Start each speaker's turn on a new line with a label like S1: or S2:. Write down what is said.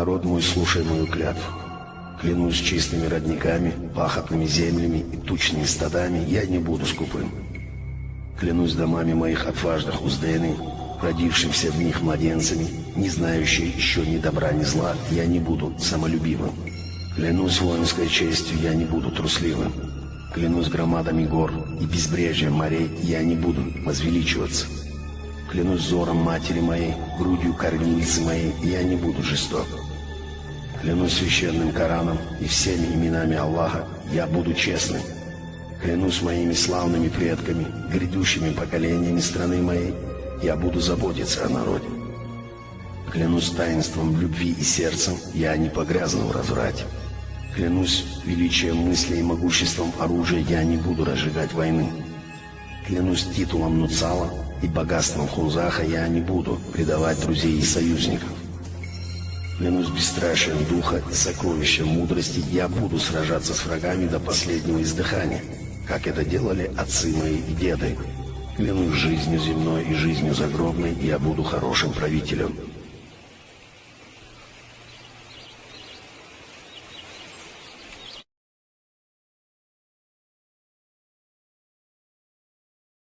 S1: народ мой, слушай мою клятву. Клянусь чистыми родниками, пахотными землями и тучными стадами, я не буду скупым. Клянусь домами моих отважных узденей, родившимся в них младенцами, не знающие еще ни добра, ни зла, я не буду самолюбивым. Клянусь воинской честью, я не буду трусливым. Клянусь громадами гор и безбрежьем морей, я не буду возвеличиваться. Клянусь взором матери моей, грудью кормилицы моей, я не буду жесток. Клянусь священным Кораном и всеми именами Аллаха, я буду честным. Клянусь моими славными предками, грядущими поколениями страны моей, я буду заботиться о народе. Клянусь таинством любви и сердцем, я не погрязну в разврате. Клянусь величием мысли и могуществом оружия, я не буду разжигать войны. Клянусь титулом Нуцала и богатством Хунзаха, я не буду предавать друзей и союзников. Клянусь бесстрашием духа и сокровищем мудрости, я буду сражаться с врагами до последнего издыхания, как это делали отцы мои и деды. Клянусь жизнью земной и жизнью загробной, я буду хорошим правителем.